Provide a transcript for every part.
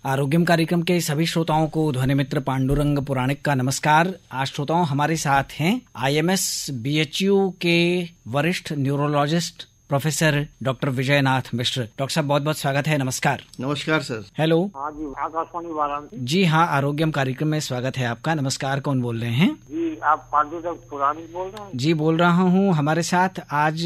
आरोग्यम कार्यक्रम के सभी श्रोताओं को ध्वनि मित्र पांडुरंग पुराणिक का नमस्कार। आज श्रोताओं हमारे साथ हैं IMS BHU के वरिष्ठ न्यूरोलॉजिस्ट प्रोफेसर डॉक्टर विजयनाथ मिश्र। डॉक्टर साहब बहुत बहुत स्वागत है। नमस्कार। नमस्कार सर। हेलो। हाँ जी, आकाशवाणी वाराणसी। जी हाँ, आरोग्यम कार्यक्रम में स्वागत है आपका। नमस्कार, कौन बोल रहे हैं? जी, आप पांडुरंग पुराणिक बोल रहे हैं? जी बोल रहा हूँ। हमारे साथ आज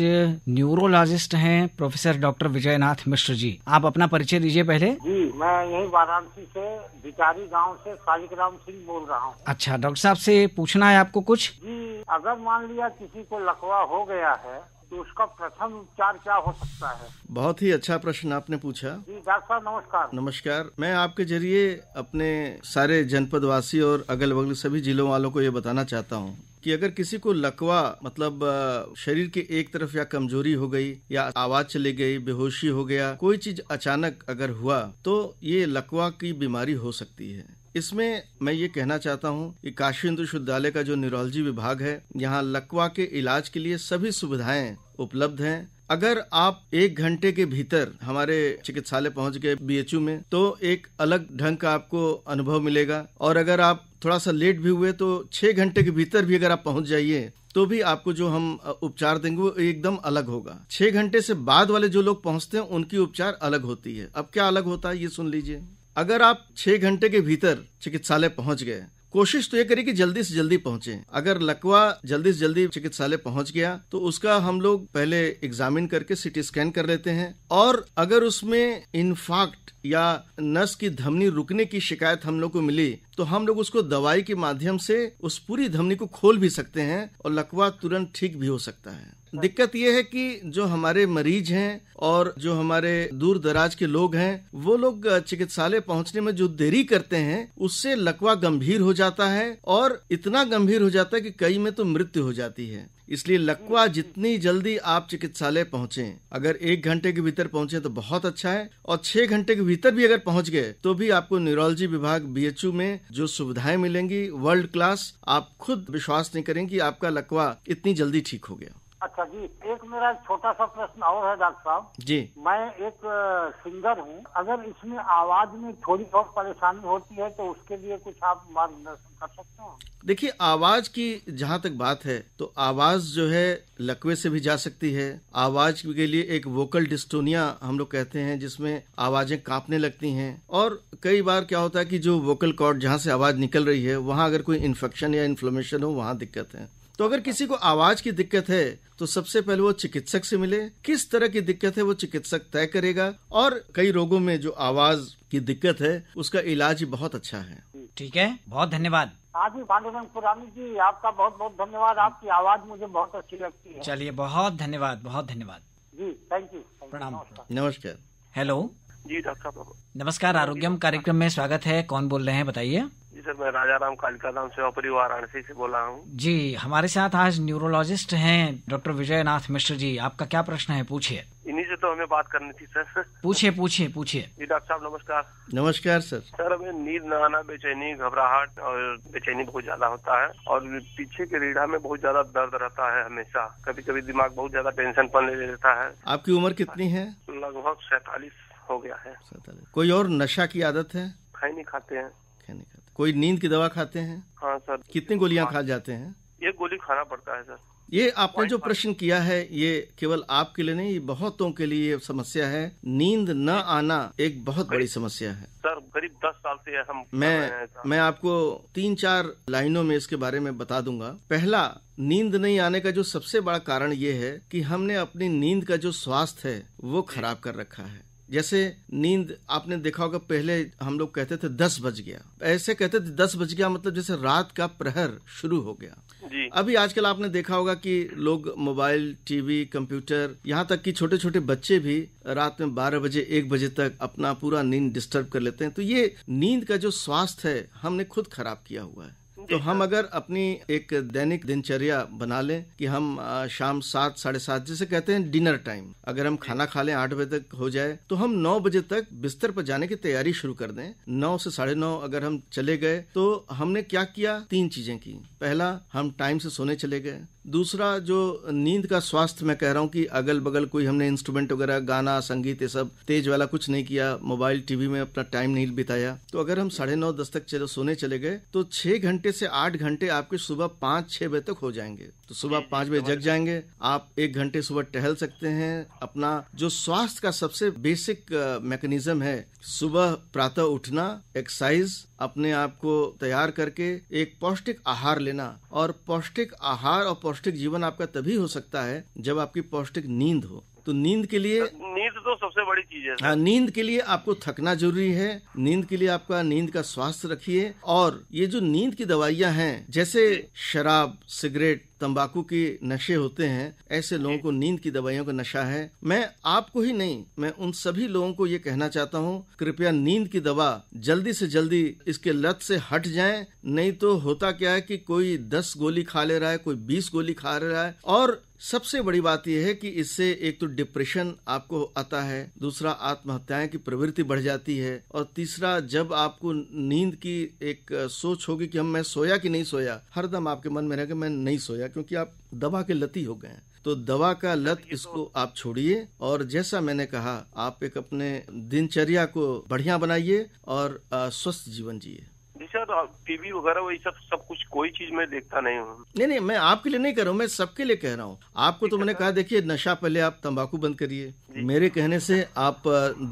न्यूरोलॉजिस्ट हैं प्रोफेसर डॉक्टर विजयनाथ मिश्र जी। आप अपना परिचय दीजिए पहले। जी, मैं यही वाराणसी से भिकारी गांव से शालिग्राम सिंह बोल रहा हूँ। अच्छा, डॉक्टर साहब से पूछना है आपको कुछ? जी, अगर मान लिया किसी को लकवा हो गया है तो उसका प्रथम उपचार क्या हो सकता है? बहुत ही अच्छा प्रश्न आपने पूछा। जी डॉक्टर साहब नमस्कार। नमस्कार। मैं आपके जरिए अपने सारे जनपदवासी और अगल बगल सभी जिलों वालों को ये बताना चाहता हूँ कि अगर किसी को लकवा मतलब शरीर के एक तरफ या कमजोरी हो गई या आवाज चली गई, बेहोशी हो गया, कोई चीज अचानक अगर हुआ तो ये लकवा की बीमारी हो सकती है। इसमें मैं ये कहना चाहता हूँ कि काशी हिंदू विश्वविद्यालय का जो न्यूरोलॉजी विभाग है, यहाँ लकवा के इलाज के लिए सभी सुविधाएं उपलब्ध हैं। अगर आप 1 घंटे के भीतर हमारे चिकित्सालय पहुंच गए BHU में तो एक अलग ढंग का आपको अनुभव मिलेगा, और अगर आप थोड़ा सा लेट भी हुए तो 6 घंटे के भीतर भी अगर आप पहुंच जाइए तो भी आपको जो हम उपचार देंगे वो एकदम अलग होगा। 6 घंटे से बाद वाले जो लोग पहुंचते हैं उनकी उपचार अलग होती है। अब क्या अलग होता है ये सुन लीजिए। अगर आप 6 घंटे के भीतर चिकित्सालय पहुंच गए, कोशिश तो ये करिए कि जल्दी से जल्दी पहुंचे। अगर लकवा जल्दी से जल्दी चिकित्सालय पहुंच गया तो उसका हम लोग पहले एग्जामिन करके CT स्कैन कर लेते हैं, और अगर उसमें इन्फाक्ट या नस की धमनी रुकने की शिकायत हम लोग को मिली तो हम लोग उसको दवाई के माध्यम से उस पूरी धमनी को खोल भी सकते हैं और लकवा तुरंत ठीक भी हो सकता है। दिक्कत यह है कि जो हमारे मरीज हैं और जो हमारे दूर दराज के लोग हैं, वो लोग चिकित्सालय पहुंचने में जो देरी करते हैं उससे लकवा गंभीर हो जाता है, और इतना गंभीर हो जाता है कि कई में तो मृत्यु हो जाती है। इसलिए लकवा जितनी जल्दी आप चिकित्सालय पहुंचे, अगर 1 घंटे के भीतर पहुंचे तो बहुत अच्छा है, और 6 घंटे के भीतर भी अगर पहुंच गए तो भी आपको न्यूरोलॉजी विभाग BHU में जो सुविधाएं मिलेंगी वर्ल्ड क्लास, आप खुद विश्वास नहीं करेंगे कि आपका लकवा इतनी जल्दी ठीक हो गया। अच्छा जी, एक मेरा छोटा सा प्रश्न और है डॉक्टर साहब जी। मैं एक सिंगर हूँ, अगर इसमें आवाज में थोड़ी बहुत परेशानी होती है तो उसके लिए कुछ आप मार्गदर्शन कर सकते हैं? देखिए, आवाज की जहाँ तक बात है तो आवाज जो है लकवे से भी जा सकती है। आवाज के लिए एक वोकल डिस्टोनिया हम लोग कहते हैं, जिसमें आवाजें कांपने लगती हैं, और कई बार क्या होता है कि जो वोकल कॉर्ड जहाँ से आवाज निकल रही है वहाँ अगर कोई इन्फेक्शन या इन्फ्लेमेशन हो वहाँ दिक्कत है। तो अगर किसी को आवाज की दिक्कत है तो सबसे पहले वो चिकित्सक से मिले। किस तरह की दिक्कत है वो चिकित्सक तय करेगा, और कई रोगों में जो आवाज की दिक्कत है उसका इलाज बहुत अच्छा है। ठीक है, बहुत धन्यवाद। हाँ जी, पांडुरंग पुराणी जी, आपका बहुत बहुत धन्यवाद। आपकी आवाज मुझे बहुत अच्छी लगती है। चलिए, बहुत धन्यवाद, बहुत धन्यवाद जी, थैंक यू। प्रणाम। नमस्कार। हेलो जी डॉक्टर साहब नमस्कार। आरोग्यम कार्यक्रम में स्वागत है। कौन बोल रहे हैं बताइए? जी सर, मैं राजाराम कालिका धाम सेवापुरी वाराणसी से बोल रहा हूँ। जी, हमारे साथ आज न्यूरोलॉजिस्ट हैं डॉक्टर विजयनाथ मिश्र जी। आपका क्या प्रश्न है, पूछिए। इन्हीं से तो हमें बात करनी थी सर। पूछिए पूछिए पूछिए। जी डॉक्टर साहब नमस्कार। नमस्कार सर। सर, हमें नींद न आना, बेचैनी, घबराहट और बेचैनी बहुत ज्यादा होता है, और पीछे के रीढ़ा में बहुत ज्यादा दर्द रहता है हमेशा। कभी कभी दिमाग बहुत ज्यादा टेंशन पन ले लेता है। आपकी उम्र कितनी है? लगभग 47 हो गया है। 47। कोई और नशा की आदत है? खाई नहीं खाते हैं। नहीं खाते। कोई नींद की दवा खाते हैं? हाँ सर। कितनी गोलियां खा जाते हैं? 1 गोली खाना पड़ता है सर। ये आपने जो प्रश्न किया है ये केवल आपके लिए नहीं, बहुतों के लिए ये समस्या है। नींद न आना एक बहुत बड़ी समस्या है सर। करीब 10 साल से हम मैं आपको 3-4 लाइनों में इसके बारे में बता दूंगा। पहला, नींद नहीं आने का जो सबसे बड़ा कारण ये है कि हमने अपनी नींद का जो स्वास्थ्य है वो खराब कर रखा है। जैसे नींद आपने देखा होगा, पहले हम लोग कहते थे 10 बज गया, ऐसे कहते थे 10 बज गया मतलब जैसे रात का प्रहर शुरू हो गया जी। अभी आजकल आपने देखा होगा कि लोग मोबाइल, टीवी, कंप्यूटर, यहाँ तक कि छोटे छोटे बच्चे भी रात में 12 बजे 1 बजे तक अपना पूरा नींद डिस्टर्ब कर लेते हैं। तो ये नींद का जो स्वास्थ्य है हमने खुद खराब किया हुआ है। तो हम अगर अपनी एक दैनिक दिनचर्या बना लें कि हम शाम 7, 7:30 जिसे कहते हैं डिनर टाइम, अगर हम खाना खा लें 8 बजे तक हो जाए तो हम 9 बजे तक बिस्तर पर जाने की तैयारी शुरू कर दें। 9 से 9:30 अगर हम चले गए तो हमने क्या किया, 3 चीजें की। पहला, हम टाइम से सोने चले गए। दूसरा जो नींद का स्वास्थ्य मैं कह रहा हूँ कि अगल बगल कोई हमने इंस्ट्रूमेंट वगैरह, गाना, संगीत, ये सब तेज वाला कुछ नहीं किया, मोबाइल टीवी में अपना टाइम नहीं बिताया, तो अगर हम 9:30-10 तक सोने चले गए तो 6 घंटे से 8 घंटे आपके सुबह 5-6 बजे तक हो जाएंगे। तो सुबह 5 बजे जग जाएंगे आप, 1 घंटे सुबह टहल सकते हैं। अपना जो स्वास्थ्य का सबसे बेसिक मैकेनिज्म है, सुबह प्रातः उठना, एक्सरसाइज, अपने आप को तैयार करके एक पौष्टिक आहार लेना। और पौष्टिक आहार और पौष्टिक जीवन आपका तभी हो सकता है जब आपकी पौष्टिक नींद हो। तो नींद के लिए, नींद तो सबसे बड़ी चीज है। हाँ, नींद के लिए आपको थकना जरूरी है। नींद के लिए आपका नींद का स्वास्थ्य रखिए। और ये जो नींद की दवाइयां हैं, जैसे शराब, सिगरेट, तंबाकू के नशे होते हैं, ऐसे लोगों को नींद की दवाइयों का नशा है। मैं आपको ही नहीं, मैं उन सभी लोगों को ये कहना चाहता हूँ, कृपया नींद की दवा जल्दी से जल्दी इसके लत से हट जाएं। नहीं तो होता क्या है कि कोई 10 गोली खा ले रहा है, कोई 20 गोली खा रहा है। और सबसे बड़ी बात यह है कि इससे एक तो डिप्रेशन आपको आता है, दूसरा आत्महत्याएं की प्रवृत्ति बढ़ जाती है, और तीसरा जब आपको नींद की एक सोच होगी कि मैं सोया कि नहीं सोया, हरदम आपके मन में रहेगा मैं नहीं सोया, क्योंकि आप दवा के लती हो गए हैं। तो दवा का लत, इसको आप छोड़िए। और जैसा मैंने कहा, आप एक अपने दिनचर्या को बढ़िया बनाइए और स्वस्थ जीवन जिए। जी सर, टीवी वगैरह वही सब कुछ कोई चीज मैं देखता नहीं हूँ। नहीं, मैं आपके लिए नहीं कह रहा हूँ, मैं सबके लिए कह रहा हूँ। आपको तो मैंने कहा, देखिए, नशा पहले आप तंबाकू बंद करिए। मेरे कहने से आप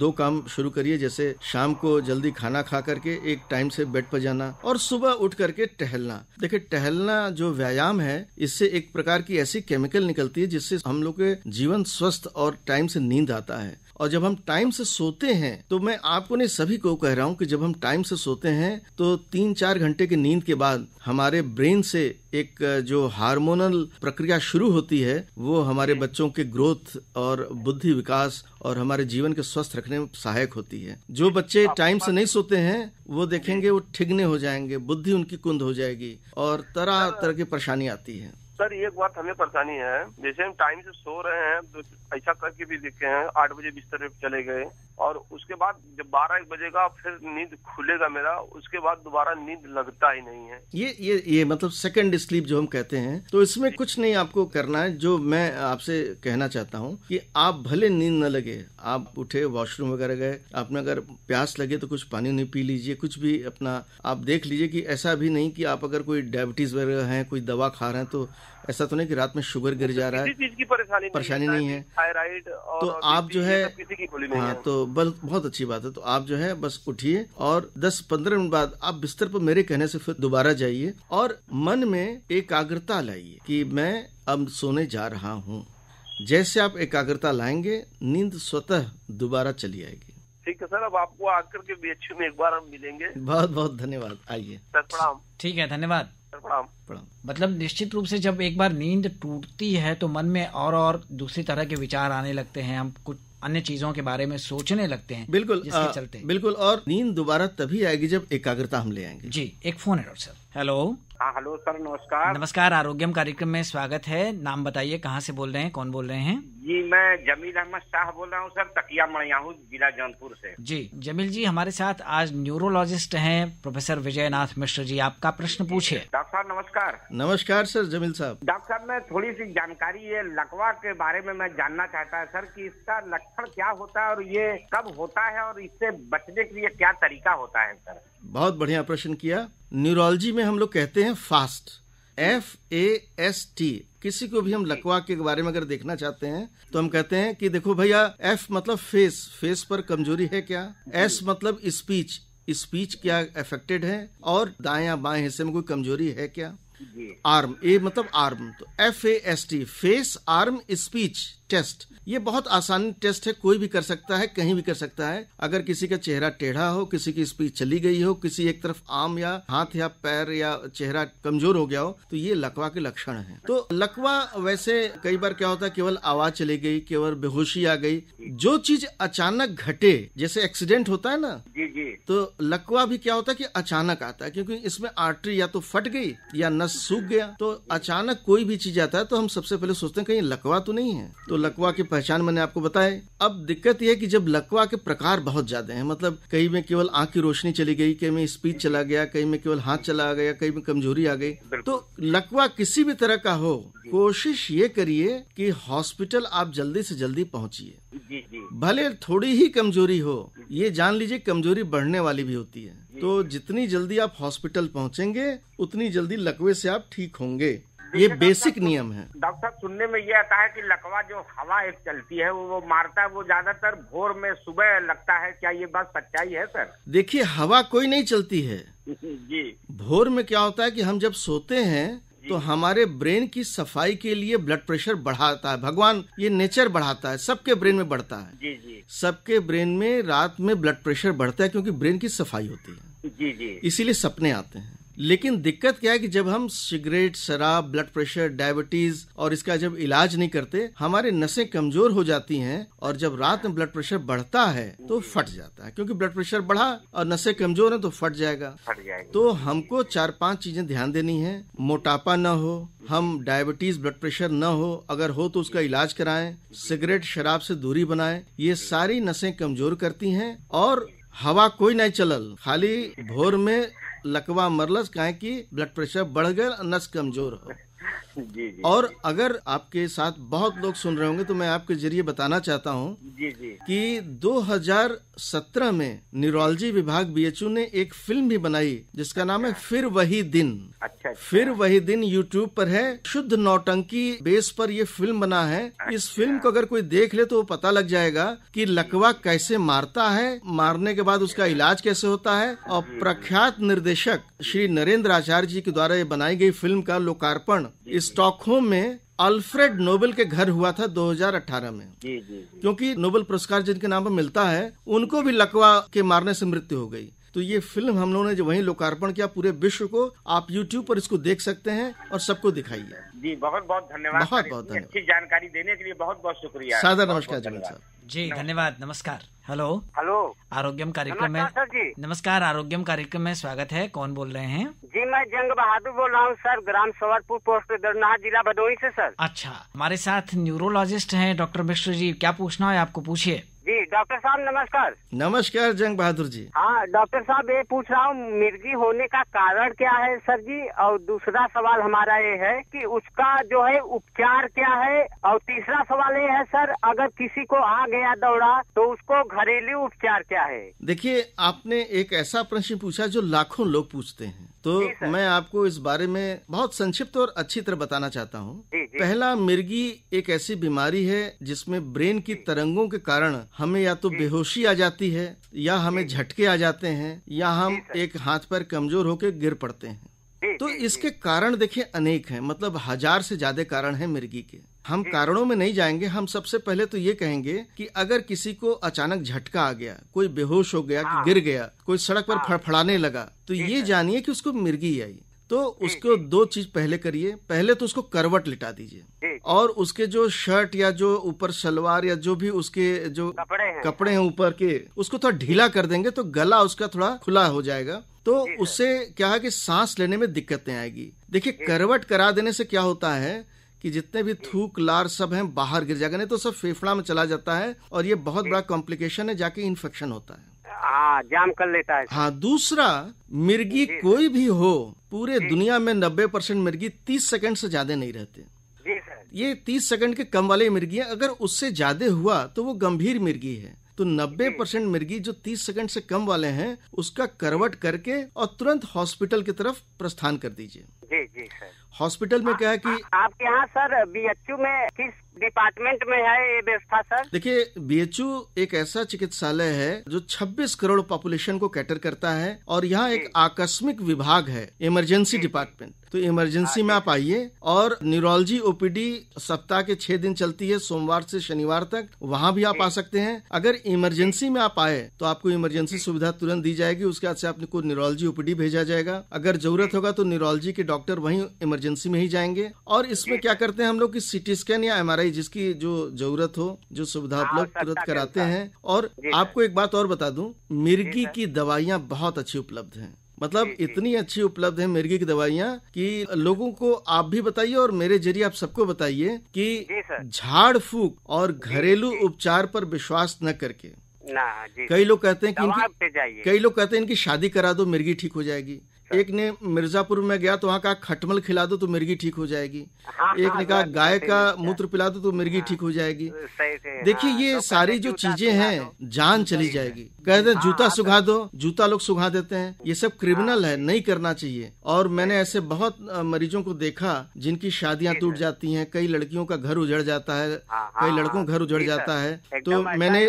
2 काम शुरू करिए, जैसे शाम को जल्दी खाना खा करके एक टाइम से बेड पर जाना और सुबह उठ करके टहलना। देखिए, टहलना जो व्यायाम है, इससे एक प्रकार की ऐसी केमिकल निकलती है जिससे हम लोग के जीवन स्वस्थ और टाइम से नींद आता है। और जब हम टाइम से सोते हैं, तो मैं आपको नहीं, सभी को कह रहा हूँ कि जब हम टाइम से सोते हैं तो 3-4 घंटे की नींद के बाद हमारे ब्रेन से एक जो हार्मोनल प्रक्रिया शुरू होती है, वो हमारे बच्चों के ग्रोथ और बुद्धि विकास और हमारे जीवन के स्वस्थ रखने में सहायक होती है। जो बच्चे टाइम से नहीं सोते हैं, वो देखेंगे वो ठिगने हो जाएंगे, बुद्धि उनकी कुंद हो जाएगी और तरह तरह की परेशानी आती है। सर, एक बात हमें परेशानी है, जैसे हम टाइम से सो रहे हैं तो ऐसा करके भी देखे हैं, 8 बजे बिस्तर पे चले गए और उसके बाद जब 12-1 बजेगा फिर नींद खुलेगा मेरा, उसके बाद दोबारा नींद लगता ही नहीं है। ये मतलब सेकंड स्लीप जो हम कहते हैं। तो इसमें कुछ नहीं आपको करना है। जो मैं आपसे कहना चाहता हूँ कि आप भले नींद न लगे, आप उठे, वॉशरूम वगैरह गए, आपने अगर प्यास लगे तो कुछ पानी नहीं पी लीजिए, कुछ भी अपना आप देख लीजिए कि ऐसा भी नहीं कि आप अगर कोई डायबिटीज वगैरह है, कोई दवा खा रहे हैं, तो ऐसा तो नहीं कि रात में शुगर गिर जा रहा है, किसी चीज की परेशानी नहीं है, थायराइड और तो आप जो है, किसी की गोली नहीं हाँ, है। तो बहुत अच्छी बात है। तो आप जो है बस उठिए और 10-15 मिनट बाद आप बिस्तर पर मेरे कहने से फिर दोबारा जाइए और मन में एकाग्रता लाइए कि मैं अब सोने जा रहा हूँ। जैसे आप एकाग्रता लाएंगे, नींद स्वतः दोबारा चली आएगी। ठीक है सर, अब आपको आकर के बीएचयू में एक बार हम मिलेंगे। बहुत बहुत धन्यवाद, आइए सर, प्रणाम। ठीक है, धन्यवाद। प्रणाम। मतलब निश्चित रूप से जब एक बार नींद टूटती है तो मन में और दूसरी तरह के विचार आने लगते हैं, हम कुछ अन्य चीजों के बारे में सोचने लगते हैं। बिल्कुल, जिसके चलते बिल्कुल। और नींद दोबारा तभी आएगी जब एकाग्रता हम ले आएंगे। जी, एक फोन है डॉक्टर साहब। हेलो। हाँ, हेलो सर, नमस्कार। नमस्कार, आरोग्यम कार्यक्रम में स्वागत है। नाम बताइए, कहाँ से बोल रहे हैं, कौन बोल रहे हैं? जी, मैं जमील अहमद शाह बोल रहा हूँ सर, तकिया मड़ियाहू, जिला जौनपुर से। जी जमील जी, हमारे साथ आज न्यूरोलॉजिस्ट हैं प्रोफेसर विजयनाथ मिश्र जी। आपका प्रश्न पूछिए। डॉक्टर साहब नमस्कार। नमस्कार सर, जमील साहब। डॉक्टर साहब, मैं थोड़ी सी जानकारी, ये लकवा के बारे में मैं जानना चाहता है सर, कि इसका लक्षण क्या होता है और ये कब होता है और इससे बचने के लिए क्या तरीका होता है सर? बहुत बढ़िया प्रश्न किया। न्यूरोलॉजी में हम लोग कहते हैं फास्ट, FAST। किसी को भी हम लकवा के बारे में अगर देखना चाहते हैं तो हम कहते हैं कि देखो भैया, F मतलब फेस पर कमजोरी है क्या, S मतलब स्पीच क्या अफेक्टेड है, और दाएं या बाएं हिस्से में कोई कमजोरी है क्या, आर्म, A मतलब आर्म, तो FAST, face, arm, speech test. ये बहुत आसान टेस्ट है, कोई भी कर सकता है, कहीं भी कर सकता है। अगर किसी का चेहरा टेढ़ा हो, किसी की स्पीच चली गई हो, किसी एक तरफ आर्म या हाथ या पैर या चेहरा कमजोर हो गया हो, तो ये लकवा के लक्षण हैं। तो लकवा वैसे कई बार क्या होता है, केवल आवाज चली गई, केवल बेहोशी आ गई, जो चीज अचानक घटे, जैसे एक्सीडेंट होता है ना, जी जी, तो लकवा भी क्या होता है कि अचानक आता है, क्योंकि इसमें आर्टरी या तो फट गई या नस सूख गया। तो अचानक कोई भी चीज आता है तो हम सबसे पहले सोचते हैं कहीं लकवा तो नहीं है। तो लकवा के पहचान मैंने आपको बताए। अब दिक्कत यह है कि जब लकवा के प्रकार बहुत ज्यादा हैं, मतलब कहीं में केवल आंख की रोशनी चली गई, कहीं में स्पीच चला गया, कहीं में केवल हाथ चला गया, कहीं में कमजोरी आ गई, तो लकवा किसी भी तरह का हो, कोशिश ये करिए कि हॉस्पिटल आप जल्दी से जल्दी पहुंचिए। भले थोड़ी ही कमजोरी हो, ये जान लीजिए कमजोरी बढ़ने वाली भी होती है, तो जितनी जल्दी आप हॉस्पिटल पहुंचेंगे उतनी जल्दी लकवे से आप ठीक होंगे। ये बेसिक नियम है। डॉक्टर साहब, सुनने में ये आता है कि लकवा जो हवा एक चलती है वो मारता है, वो ज्यादातर भोर में सुबह लगता है, क्या ये बात सच्चाई है सर? देखिए, हवा कोई नहीं चलती है जी। भोर में क्या होता है कि हम जब सोते हैं तो हमारे ब्रेन की सफाई के लिए ब्लड प्रेशर बढ़ाता है भगवान, ये नेचर बढ़ाता है, सबके ब्रेन में बढ़ता है। जी जी। सबके ब्रेन में रात में ब्लड प्रेशर बढ़ता है क्योंकि ब्रेन की सफाई होती है। जी जी। इसीलिए सपने आते हैं। लेकिन दिक्कत क्या है कि जब हम सिगरेट, शराब, ब्लड प्रेशर, डायबिटीज और इसका जब इलाज नहीं करते, हमारे नसें कमजोर हो जाती हैं और जब रात में ब्लड प्रेशर बढ़ता है तो फट जाता है, क्योंकि ब्लड प्रेशर बढ़ा और नसें कमजोर हैं तो फट जाएगा। तो हमको 4-5 चीजें ध्यान देनी है। मोटापा न हो, हम डायबिटीज, ब्लड प्रेशर न हो, अगर हो तो उसका इलाज कराएं, सिगरेट, शराब से दूरी बनाएं, ये सारी नसें कमजोर करती हैं। और हवा कोई नहीं चलल, खाली भोर में लकवा मरलस काहे कि ब्लड प्रेशर बढ़ गया, नस कमजोर हो। जी जी। और अगर आपके साथ बहुत लोग सुन रहे होंगे तो मैं आपके जरिए बताना चाहता हूँ जी जी कि 2017 में न्यूरोलॉजी विभाग बीएचयू ने एक फिल्म भी बनाई जिसका नाम है फिर वही दिन। अच्छा। फिर वही दिन यूट्यूब पर है, शुद्ध नौटंकी बेस पर ये फिल्म बना है। इस फिल्म को अगर कोई देख ले तो पता लग जाएगा कि लकवा कैसे मारता है, मारने के बाद उसका इलाज कैसे होता है। और प्रख्यात निर्देशक श्री नरेंद्र आचार्य जी के द्वारा ये बनाई गई फिल्म का लोकार्पण स्टॉकहोम में अल्फ्रेड नोबेल के घर हुआ था 2018 में। जी जी। क्योंकि नोबेल पुरस्कार जिनके नाम पर मिलता है उनको भी लकवा के मारने से मृत्यु हो गई। तो ये फिल्म हम लोगों ने जो वहीं लोकार्पण किया पूरे विश्व को, आप YouTube पर इसको देख सकते हैं और सबको दिखाइए। जी, बहुत बहुत धन्यवाद। बहुत बहुत धन्यवाद। अच्छी जानकारी देने के लिए बहुत बहुत शुक्रिया। सादर नमस्कार जमील साहब। जी धन्यवाद, नमस्कार। हेलो हेलो, आरोग्यम कार्यक्रम में। सर जी नमस्कार, आरोग्यम कार्यक्रम में स्वागत है। कौन बोल रहे हैं? जी, मैं जंग बहादुर बोल रहा हूँ सर, ग्राम सवरपुर, पोस्ट दरनाहा, जिला भदोही से सर। अच्छा, हमारे साथ न्यूरोलॉजिस्ट हैं डॉक्टर मिश्र जी, क्या पूछना है आपको, पूछिए। जी डॉक्टर साहब नमस्कार। नमस्कार जंग बहादुर जी। हाँ डॉक्टर साहब, ये पूछ रहा हूँ मिर्गी होने का कारण क्या है सर जी, और दूसरा सवाल हमारा ये है कि उसका जो है उपचार क्या है, और तीसरा सवाल ये है सर, अगर किसी को आ गया दौरा तो उसको घरेलू उपचार क्या है? देखिए, आपने एक ऐसा प्रश्न पूछा जो लाखों लोग पूछते हैं, तो मैं आपको इस बारे में बहुत संक्षिप्त और अच्छी तरह बताना चाहता हूँ। पहला, मिर्गी एक ऐसी बीमारी है जिसमें ब्रेन की तरंगों के कारण हमें या तो बेहोशी आ जाती है, या हमें झटके आ जाते हैं, या हम एक हाथ पैर कमजोर होकर गिर पड़ते हैं। तो इसके कारण देखिए अनेक हैं, मतलब 1000 से ज्यादा कारण हैं मिर्गी के। हम कारणों में नहीं जाएंगे, हम सबसे पहले तो ये कहेंगे कि अगर किसी को अचानक झटका आ गया, कोई बेहोश हो गया, कि गिर गया, कोई सड़क पर फड़फड़ाने लगा, तो ये जानिए कि उसको मिर्गी आई। तो उसको 2 चीज पहले करिए। पहले तो उसको करवट लिटा दीजिए और उसके जो शर्ट या जो ऊपर सलवार या जो भी उसके जो कपड़े हैं ऊपर के, उसको थोड़ा ढीला कर देंगे तो गला उसका थोड़ा खुला हो जाएगा। तो उससे क्या है कि सांस लेने में दिक्कतें आएगी। देखिए, करवट करा देने से क्या होता है कि जितने भी थूक लार सब हैं बाहर गिर जाएगा, नहीं तो सब फेफड़ा में चला जाता है और ये बहुत बड़ा कॉम्प्लिकेशन है, जाके इन्फेक्शन होता है, जाम कर लेता है। हाँ, दूसरा, मिर्गी कोई भी हो, पूरे दुनिया में 90% मिर्गी 30 सेकंड से ज्यादा नहीं रहते। जी सर। ये 30 सेकंड के कम वाले मिर्गी है, अगर उससे ज्यादा हुआ तो वो गंभीर मिर्गी है। तो 90% मिर्गी जो 30 सेकंड से कम वाले हैं उसका करवट करके और तुरंत हॉस्पिटल की तरफ प्रस्थान कर दीजिए। जी जी सर। हॉस्पिटल में क्या है कि आपके यहाँ सर बीएचयू में किस डिपार्टमेंट में है ये व्यवस्था सर? देखिए, बीएचयू एक ऐसा चिकित्सालय है जो 26 करोड़ पॉपुलेशन को कैटर करता है और यहाँ एक आकस्मिक विभाग है, इमरजेंसी डिपार्टमेंट। तो इमरजेंसी में आप आइए, और न्यूरोलॉजी ओपीडी सप्ताह के 6 दिन चलती है, सोमवार से शनिवार तक, वहाँ भी आप आ सकते हैं। अगर इमरजेंसी में आप आए तो आपको इमरजेंसी सुविधा तुरंत दी जाएगी, उसके बाद से आपको न्यूरोलॉजी ओपीडी भेजा जाएगा। अगर जरूरत होगा तो न्यूरोलॉजी के डॉक्टर वहीं इमरजेंसी में ही जाएंगे। और इसमें क्या करते हैं हम लोग कि सीटी स्कैन या एमआरआई, जिसकी जो जरूरत हो, जो सुविधा उपलब्ध तुरंत कराते हैं। और आपको एक बात और बता दूं, मिर्गी की दवाइयाँ बहुत अच्छी उपलब्ध हैं। मतलब इतनी अच्छी उपलब्ध है मिर्गी की दवाइयाँ कि लोगों को आप भी बताइए और मेरे जरिए आप सबको बताइए कि झाड़ फूक और घरेलू उपचार पर विश्वास न करके कई लोग कहते हैं कि कई लोग कहते हैं इनकी शादी करा दो मिर्गी ठीक हो जाएगी। एक ने मिर्जापुर में गया तो वहाँ कहा खटमल खिला दो तो मिर्गी ठीक हो जाएगी। एक ने कहा गाय का मूत्र पिला दो तो मिर्गी ठीक हो जाएगी। देखिए ये सारी जो चीजें हैं जान चली जाएगी। कहते हैं जूता सुखा दो, जूता लोग सुखा देते हैं। ये सब क्रिमिनल है, नहीं करना चाहिए। और मैंने ऐसे बहुत मरीजों को देखा जिनकी शादियां टूट जाती हैं, कई लड़कियों का घर उजड़ जाता है, कई लड़कों का घर उजड़ जाता है। तो मैंने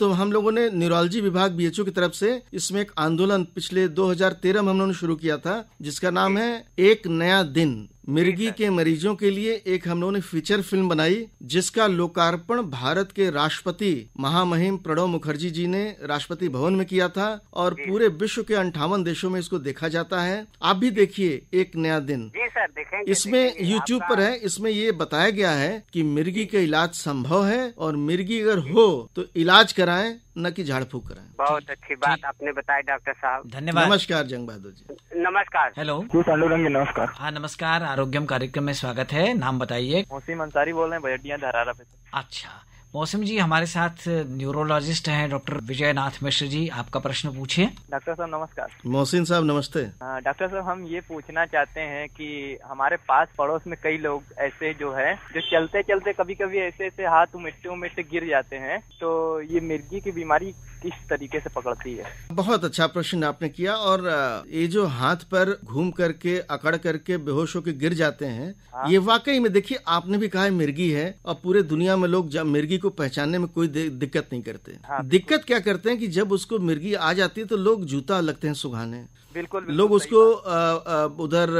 तो हम लोगों ने न्यूरोलॉजी विभाग बीएचयू की तरफ से इसमें एक आंदोलन पिछले 2013 में हमने शुरू किया था जिसका नाम है एक नया दिन। मिर्गी के मरीजों के लिए एक हम लोगों ने फीचर फिल्म बनाई जिसका लोकार्पण भारत के राष्ट्रपति महामहिम प्रणब मुखर्जी जी ने राष्ट्रपति भवन में किया था और पूरे विश्व के 58 देशों में इसको देखा जाता है। आप भी देखिए एक नया दिन। जी सर, देखेंगे। इसमें यूट्यूब पर है। इसमें ये बताया गया है कि मिर्गी का इलाज संभव है और मिर्गी अगर हो तो इलाज कराएं, न कि झाड़ फूक कराएं। बहुत अच्छी बात आपने बताई डॉक्टर साहब। धन्यवाद। नमस्कार जंग बहादुर जी। नमस्कार। हेलो पांडुरंग, नमस्कार। हाँ नमस्कार, आरोग्यम कार्यक्रम में स्वागत है। नाम बताइए। मौसम अंसारी बोल रहे हैं, बजटिया धरारा पे। अच्छा मौसम जी, हमारे साथ न्यूरोलॉजिस्ट हैं डॉक्टर विजयनाथ मिश्र जी। आपका प्रश्न पूछिए। डॉक्टर साहब नमस्कार। मोहसिन साहब नमस्ते। डॉक्टर साहब हम ये पूछना चाहते हैं कि हमारे पास पड़ोस में कई लोग ऐसे जो है जो चलते चलते कभी कभी ऐसे ऐसे हाथ उमिटते गिर जाते हैं, तो ये मिर्गी की बीमारी किस तरीके से पकड़ती है? बहुत अच्छा प्रश्न आपने किया। और ये जो हाथ पर घूम करके अकड़ करके बेहोश होकर गिर जाते हैं, ये वाकई में देखिए आपने भी कहा है मिर्गी है और पूरे दुनिया में लोग जब मिर्गी को पहचानने में कोई दिक्कत नहीं करते। दिक्कत क्या करते हैं कि जब उसको मिर्गी आ जाती है तो लोग जूता लगते हैं सुखाने। बिल्कुल लोग उसको उधर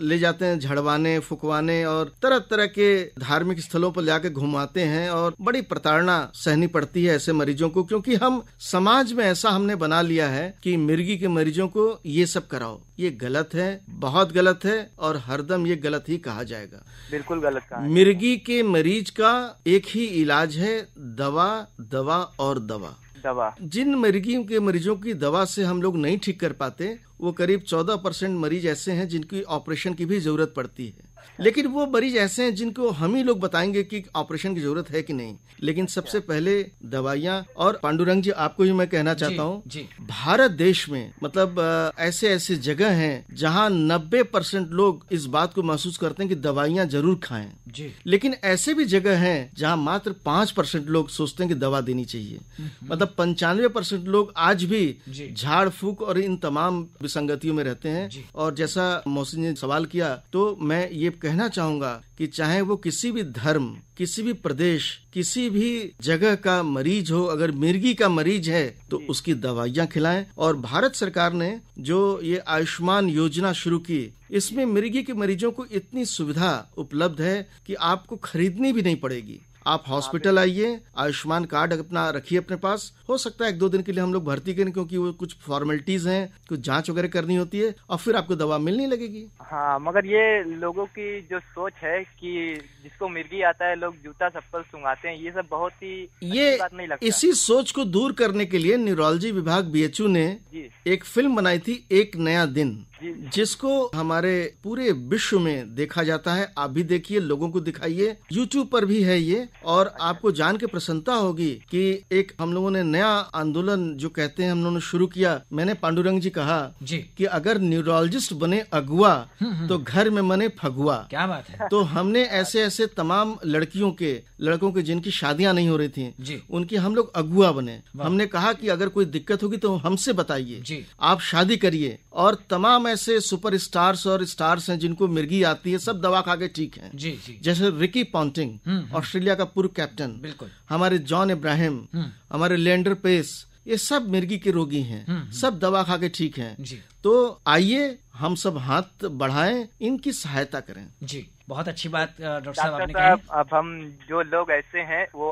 ले जाते हैं झड़वाने फुकवाने और तरह तरह के धार्मिक स्थलों पर जाकर घुमाते हैं और बड़ी प्रताड़ना सहनी पड़ती है ऐसे मरीजों को, क्योंकि हम समाज में ऐसा हमने बना लिया है कि मिर्गी के मरीजों को ये सब कराओ। ये गलत है, बहुत गलत है और हरदम ये गलत ही कहा जाएगा। बिल्कुल गलत कहा। मिर्गी के मरीज का एक ही इलाज है, दवा दवा और दवा। जिन मिर्गी के मरीजों की दवा से हम लोग नहीं ठीक कर पाते वो करीब 14% मरीज ऐसे हैं जिनकी ऑपरेशन की भी जरूरत पड़ती है। लेकिन वो मरीज ऐसे हैं जिनको हम ही लोग बताएंगे कि ऑपरेशन की जरूरत है कि नहीं। लेकिन सबसे पहले दवाइयाँ। और पांडुरंग जी आपको भी मैं कहना चाहता हूँ, भारत देश में मतलब ऐसे ऐसे जगह हैं जहाँ 90% लोग इस बात को महसूस करते हैं कि दवाइयाँ जरूर खाएं। लेकिन ऐसे भी जगह हैं जहाँ मात्र 5% लोग सोचते हैं कि दवा देनी चाहिए। मतलब 95% लोग आज भी झाड़ फूक और इन तमाम विसंगतियों में रहते हैं। और जैसा मौसी ने सवाल किया तो मैं ये कहना चाहूंगा कि चाहे वो किसी भी धर्म, किसी भी प्रदेश, किसी भी जगह का मरीज हो, अगर मिर्गी का मरीज है तो उसकी दवाइयाँ खिलाएं। और भारत सरकार ने जो ये आयुष्मान योजना शुरू की, इसमें मिर्गी के मरीजों को इतनी सुविधा उपलब्ध है कि आपको खरीदनी भी नहीं पड़ेगी। आप हॉस्पिटल आइए, आयुष्मान कार्ड अपना रखिए अपने पास। हो सकता है 1-2 दिन के लिए हम लोग भर्ती करें क्योंकि वो कुछ फॉर्मेलिटीज हैं, कुछ जांच वगैरह करनी होती है और फिर आपको दवा मिलने लगेगी। हाँ, मगर ये लोगों की जो सोच है कि जिसको मिर्गी आता है लोग जूता चप्पल सूंघाते हैं, ये सब बहुत ही ये बात नहीं लगता। इसी सोच को दूर करने के लिए न्यूरोलॉजी विभाग बीएचयू ने एक फिल्म बनाई थी एक नया दिन, जिसको हमारे पूरे विश्व में देखा जाता है। आप भी देखिए, लोगों को दिखाइए, यूट्यूब पर भी है ये। और आपको जान के प्रसन्नता होगी कि एक हम लोगों ने नया आंदोलन जो कहते हैं हम लोगों ने शुरू किया। मैंने पांडुरंग जी कहा कि अगर न्यूरोलॉजिस्ट बने अगुआ तो घर में बने फगुआ। क्या बात है। तो हमने ऐसे ऐसे तमाम लड़कों के जिनकी शादियां नहीं हो रही थी, उनकी हम लोग अगुआ बने। हमने कहा कि अगर कोई दिक्कत होगी तो हमसे बताइए, आप शादी करिए। और तमाम ऐसे सुपर स्टार्स और स्टार्स हैं जिनको मिर्गी आती है, सब दवा खा के ठीक है। जैसे रिकी पॉन्टिंग, ऑस्ट्रेलिया का पूर्व कैप्टन, बिल्कुल, हमारे जॉन इब्राहिम, हमारे लेंडर पेस, ये सब मिर्गी के रोगी हैं, सब दवा खा के ठीक हैं। तो आइए हम सब हाथ बढ़ाएं, इनकी सहायता करें। जी, बहुत अच्छी बात डॉक्टर साहब आपने कही। अब हम जो लोग ऐसे हैं वो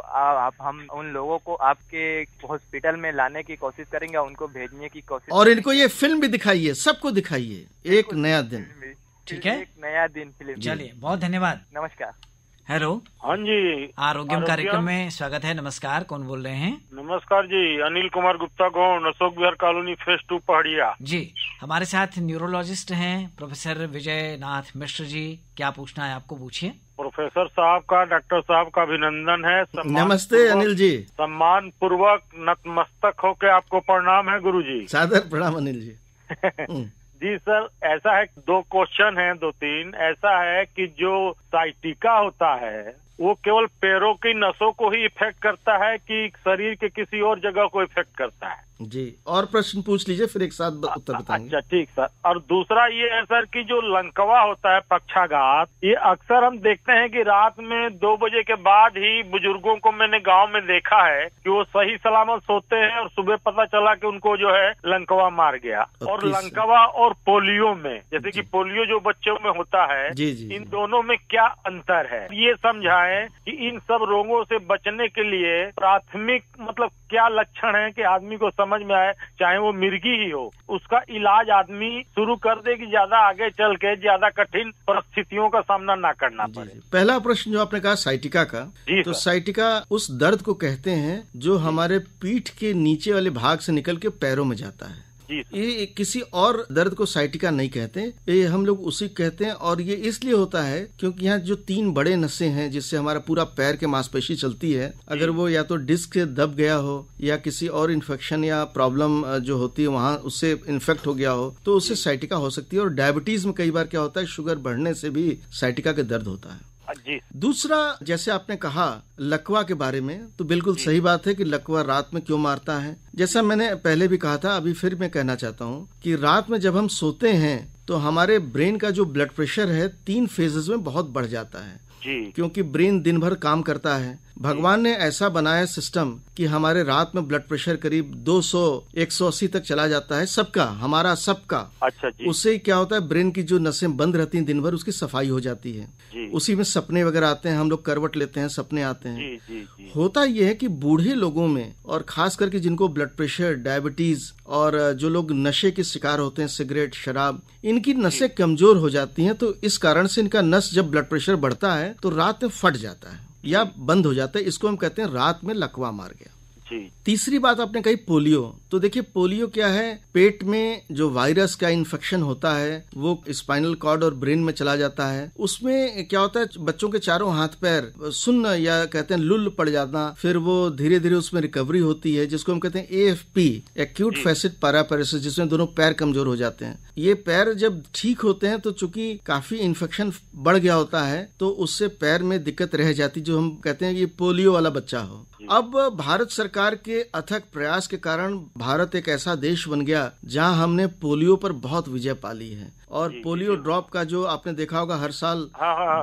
हम उन लोगों को आपके हॉस्पिटल में लाने की कोशिश करेंगे, उनको भेजने की कोशिश। और इनको ये फिल्म भी दिखाइए, सबको दिखाइए, एक नया दिन। ठीक है, एक नया दिन फिल्म। चलिए, बहुत धन्यवाद। नमस्कार। हेलो। हाँ जी, आरोग्यम कार्यक्रम में स्वागत है। नमस्कार, कौन बोल रहे हैं? नमस्कार जी, अनिल कुमार गुप्ता गौड़, अशोक विहार कॉलोनी फेज 2 पहाड़िया। जी, हमारे साथ न्यूरोलॉजिस्ट हैं प्रोफेसर विजय नाथ मिश्र जी। क्या पूछना है आपको, पूछिए। प्रोफेसर साहब का, डॉक्टर साहब का अभिनंदन है। नमस्ते अनिल जी। सम्मान पूर्वक नतमस्तक होके आपको प्रणाम है गुरु जी। सादर प्रणाम अनिल जी। जी सर, ऐसा है, 2 क्वेश्चन है, 2-3। ऐसा है कि जो साइटिका होता है वो केवल पैरों की नसों को ही इफेक्ट करता है कि शरीर के किसी और जगह को इफेक्ट करता है? जी, और प्रश्न पूछ लीजिए, फिर एक साथ उत्तर बताएंगे। अच्छा ठीक सर। और दूसरा ये है सर कि जो लंकवा होता है, पक्षाघात, ये अक्सर हम देखते हैं कि रात में 2 बजे के बाद ही बुजुर्गों को मैंने गांव में देखा है कि वो सही सलामत सोते हैं और सुबह पता चला कि उनको जो है लंकवा मार गया। और लंकवा और पोलियो में, जैसे कि पोलियो जो बच्चों में होता है, इन दोनों में क्या अंतर है, ये समझाएं कि इन सब रोगों से बचने के लिए प्राथमिक मतलब क्या लक्षण है कि आदमी को समझ में आए, चाहे वो मिर्गी ही हो, उसका इलाज आदमी शुरू कर दे कि ज्यादा आगे चल के ज्यादा कठिन परिस्थितियों का सामना ना करना पड़े। पहला प्रश्न जो आपने कहा साइटिका का, तो साइटिका उस दर्द को कहते हैं जो हमारे पीठ के नीचे वाले भाग से निकल के पैरों में जाता है। ये किसी और दर्द को साइटिका नहीं कहते, ये हम लोग उसी कहते हैं। और ये इसलिए होता है क्योंकि यहाँ जो 3 बड़े नसें हैं जिससे हमारा पूरा पैर के मांसपेशी चलती है, अगर वो या तो डिस्क से दब गया हो या किसी और इन्फेक्शन या प्रॉब्लम जो होती है वहाँ उससे इन्फेक्ट हो गया हो, तो उससे साइटिका हो सकती है। और डायबिटीज में कई बार क्या होता है, शुगर बढ़ने से भी साइटिका के दर्द होता है। दूसरा, जैसे आपने कहा लकवा के बारे में, तो बिल्कुल सही बात है कि लकवा रात में क्यों मारता है। जैसा मैंने पहले भी कहा था, अभी फिर मैं कहना चाहता हूँ कि रात में जब हम सोते हैं तो हमारे ब्रेन का जो ब्लड प्रेशर है 3 फेजेस में बहुत बढ़ जाता है, क्योंकि ब्रेन दिन भर काम करता है। भगवान ने ऐसा बनाया सिस्टम कि हमारे रात में ब्लड प्रेशर करीब 200-180 तक चला जाता है, सबका, हमारा सबका। अच्छा जी। उससे क्या होता है, ब्रेन की जो नसें बंद रहती हैं दिन भर, उसकी सफाई हो जाती है जी। उसी में सपने वगैरह आते हैं, हम लोग करवट लेते हैं, सपने आते हैं जी, जी, जी। होता यह है कि बूढ़े लोगों में, और खास करके जिनको ब्लड प्रेशर, डायबिटीज और जो लोग नशे के शिकार होते हैं, सिगरेट, शराब, इनकी नसें कमजोर हो जाती हैं। तो इस कारण से इनका नस जब ब्लड प्रेशर बढ़ता है तो रात में फट जाता है या बंद हो जाता है। इसको हम कहते हैं रात में लकवा मार गया। तीसरी बात आपने कही पोलियो। तो देखिए पोलियो क्या है, पेट में जो वायरस का इन्फेक्शन होता है वो स्पाइनल कॉर्ड और ब्रेन में चला जाता है। उसमें क्या होता है, बच्चों के चारों हाथ पैर सुन्न या कहते हैं लुल पड़ जाना, फिर वो धीरे धीरे उसमें रिकवरी होती है, जिसको हम कहते हैं AFP, एक्यूट फैसिड पैरापेरेसिस, जिसमें दोनों पैर कमजोर हो जाते हैं। ये पैर जब ठीक होते हैं तो चूंकि काफी इन्फेक्शन बढ़ गया होता है तो उससे पैर में दिक्कत रह जाती, जो हम कहते हैं ये पोलियो वाला बच्चा हो। अब भारत सरकार के अथक प्रयास के कारण भारत एक ऐसा देश बन गया जहां हमने पोलियो पर बहुत विजय पा ली है। और पोलियो ड्रॉप का जो आपने देखा होगा, हर साल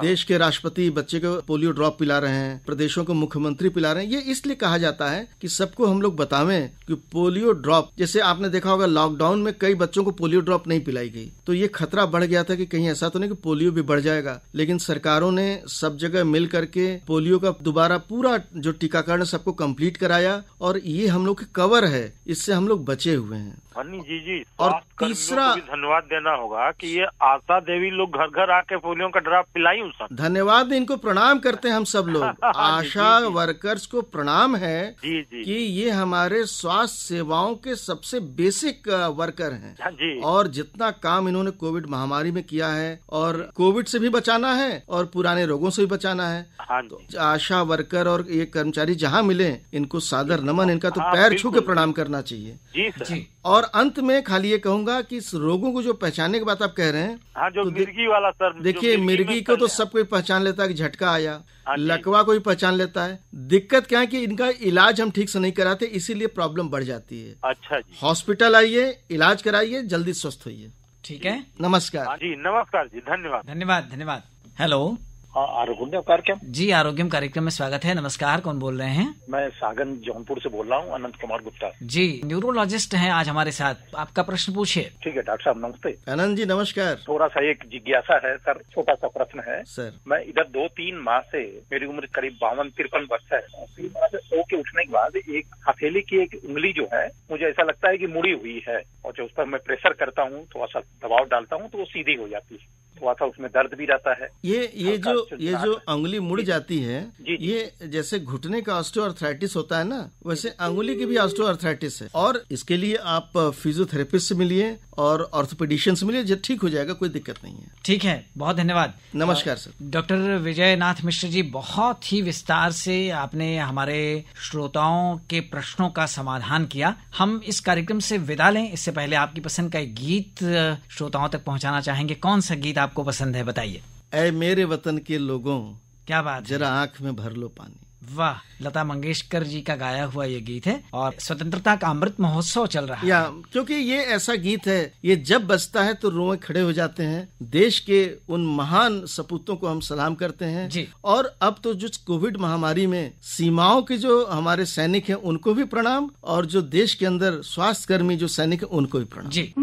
देश के राष्ट्रपति बच्चे को पोलियो ड्रॉप पिला रहे हैं, प्रदेशों को मुख्यमंत्री पिला रहे हैं। ये इसलिए कहा जाता है कि सबको हम लोग बतावें कि पोलियो ड्रॉप, जैसे आपने देखा होगा लॉकडाउन में कई बच्चों को पोलियो ड्रॉप नहीं पिलाई गई, तो ये खतरा बढ़ गया था कि कहीं ऐसा तो नहीं कि पोलियो भी बढ़ जाएगा। लेकिन सरकारों ने सब जगह मिल करके पोलियो का दोबारा पूरा जो टीकाकरण सबको कंप्लीट कराया, और ये हम लोग के कवर है, इससे हम लोग बचे हुए हैं। जी। और तीसरा धन्यवाद देना होगा कि ये आशा देवी लोग घर घर आके पोलियो का ड्रॉप पिलाई। धन्यवाद, इनको प्रणाम करते हैं हम सब लोग। आशा वर्कर्स को प्रणाम है कि ये हमारे स्वास्थ्य सेवाओं के सबसे बेसिक वर्कर हैं। और जितना काम इन्होंने कोविड महामारी में किया है, और कोविड से भी बचाना है और पुराने रोगों से भी बचाना है, तो आशा वर्कर और ये कर्मचारी जहाँ मिले, इनको सादर नमन, इनका तो पैर छू के प्रणाम करना चाहिए जी। और अंत में खाली ये कहूंगा कि इस रोगों को जो पहचानने की बात आप कह रहे हैं, जो तो मिर्गी वाला सर, देखिए मिर्गी को तो सब कोई पहचान लेता है कि झटका आया, लकवा को भी पहचान लेता है। दिक्कत क्या है कि इनका इलाज हम ठीक से नहीं कराते, इसीलिए प्रॉब्लम बढ़ जाती है। अच्छा जी। हॉस्पिटल आइए, इलाज कराइए, जल्दी स्वस्थ होइए। ठीक है, नमस्कार जी। नमस्कार जी, धन्यवाद। हेलो, आरोग्यम कार्यक्रम जी, आरोग्यम कार्यक्रम में स्वागत है। नमस्कार, कौन बोल रहे हैं? मैं सागन जौनपुर से बोल रहा हूँ, अनंत कुमार गुप्ता जी। न्यूरोलॉजिस्ट हैं आज हमारे साथ, आपका प्रश्न पूछिए। ठीक है डॉक्टर साहब, नमस्ते। आनंद जी नमस्कार। थोड़ा सा एक जिज्ञासा है सर, छोटा सा प्रश्न है सर। मैं इधर 2-3 माह से, मेरी उम्र करीब 52-53 वर्ष है, 3 माह से सो के उठने के बाद एक हथेली की एक उंगली जो है, मुझे ऐसा लगता है कि मुड़ी हुई है, और जो उस पर मैं प्रेशर करता हूँ, थोड़ा सा दबाव डालता हूँ तो वो सीधी हो जाती है। थोड़ा सा उसमें दर्द भी रहता है। ये जो अंगुली मुड़ जाती है, ये जैसे घुटने का ऑस्टियोआर्थराइटिस होता है ना, वैसे अंगुली की भी ऑस्टियोआर्थराइटिस है। और इसके लिए आप फिजियोथेरेपिस्ट से मिलिए और ऑर्थोपेडिशियन से मिलिए, ठीक हो जाएगा, कोई दिक्कत नहीं है। ठीक है, बहुत धन्यवाद। नमस्कार सर। डॉक्टर विजयनाथ मिश्र जी, बहुत ही विस्तार से आपने हमारे श्रोताओं के प्रश्नों का समाधान किया। हम इस कार्यक्रम से विदा लें, इससे पहले आपकी पसंद का एक गीत श्रोताओं तक पहुंचाना चाहेंगे। कौन सा गीत आपको पसंद है, बताइए। ऐ मेरे वतन के लोगों, क्या बात, जरा आंख में भर लो पानी। वाह, लता मंगेशकर जी का गाया हुआ ये गीत है और स्वतंत्रता का अमृत महोत्सव चल रहा है। क्योंकि ये ऐसा गीत है, ये जब बजता है तो रोए खड़े हो जाते हैं। देश के उन महान सपूतों को हम सलाम करते हैं जी। और अब तो जो कोविड महामारी में सीमाओं के जो हमारे सैनिक हैं उनको भी प्रणाम, और जो देश के अंदर स्वास्थ्य कर्मी जो सैनिक हैं उनको भी प्रणाम जी।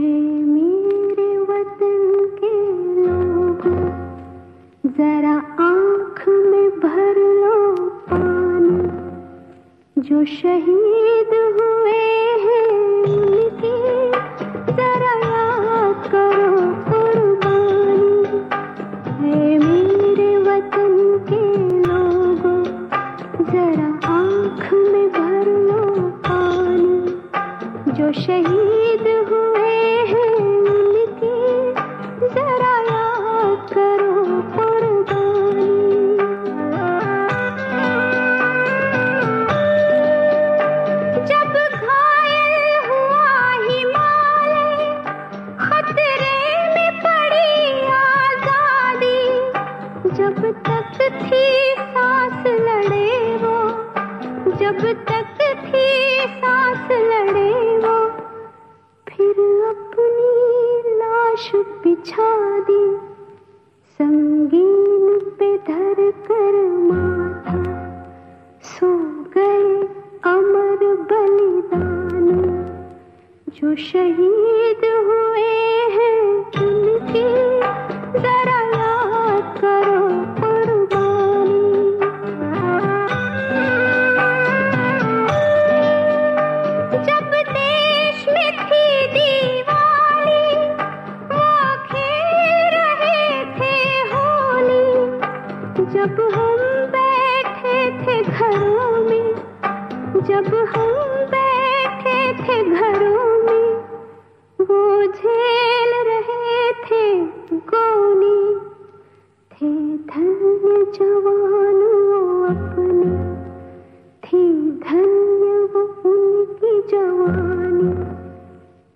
जरा आँख में भर लो पानी, जो शहीद हुए हैं उनकी जरा याद करो कुर्बानी। है मेरे वतन के लोगों, जरा आँख में भर लो पानी, जो शहीद हुए हैं उनकी जरा याद करो जब तक थी सांस लड़े वो, फिर अपनी लाश बिछा दी, संगीन पे धर कर माथा, सो गए अमर बलिदानी, जो शहीद हुए हैं उनकी जरा याद करो कुर्बानी। जब देश में थी दिवाली, वो खेल रहे थे होली, जब हम बैठे थे घरों में, जब हम बैठे थे घरों में, वो झेल रहे थे गोली, थे धन्य जवान वो अपने, थी धन्य वो उनकी जवानी,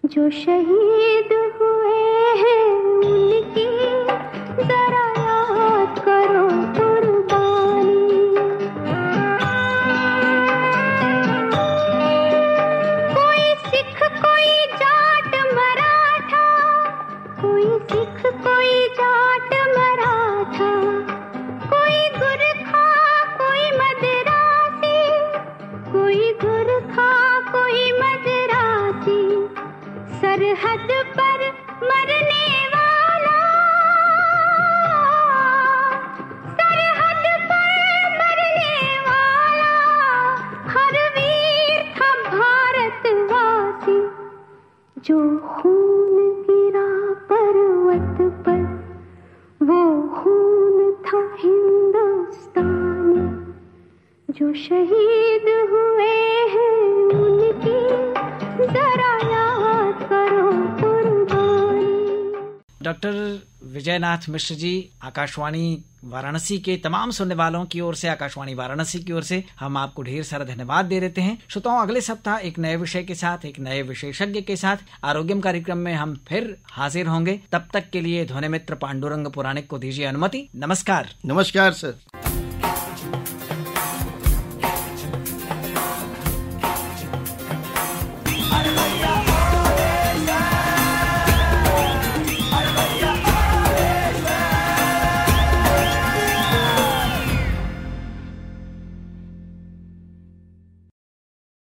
जो शहीद हुए हैं उनकी जरा याद करो कुर्बानी। कोई सिख कोई जाट मराठा, कोई सिख कोई जाट मराठा, कोई गुरखा कोई मदरासी, कोई गुरखा कोई मदरासी, सरहद पर मरने वाला, सरहद पर मरने वाला, हर वीर था भारतवासी, जो खून गिरा पर्वत पर, वो खून था हिंदुस्तानी, जो शहीद हुए हैं उनकी जरा याद करो कुर्बानी। डॉक्टर विजयनाथ मिश्र जी, आकाशवाणी वाराणसी के तमाम सुनने वालों की ओर से, आकाशवाणी वाराणसी की ओर से हम आपको ढेर सारा धन्यवाद दे देते हैं। श्रोताओं, अगले सप्ताह एक नए विषय के साथ, एक नए विशेषज्ञ के साथ आरोग्यम कार्यक्रम में हम फिर हाजिर होंगे। तब तक के लिए ध्वनि मित्र पांडुरंग पुराणिक को दीजिए अनुमति। नमस्कार। नमस्कार सर।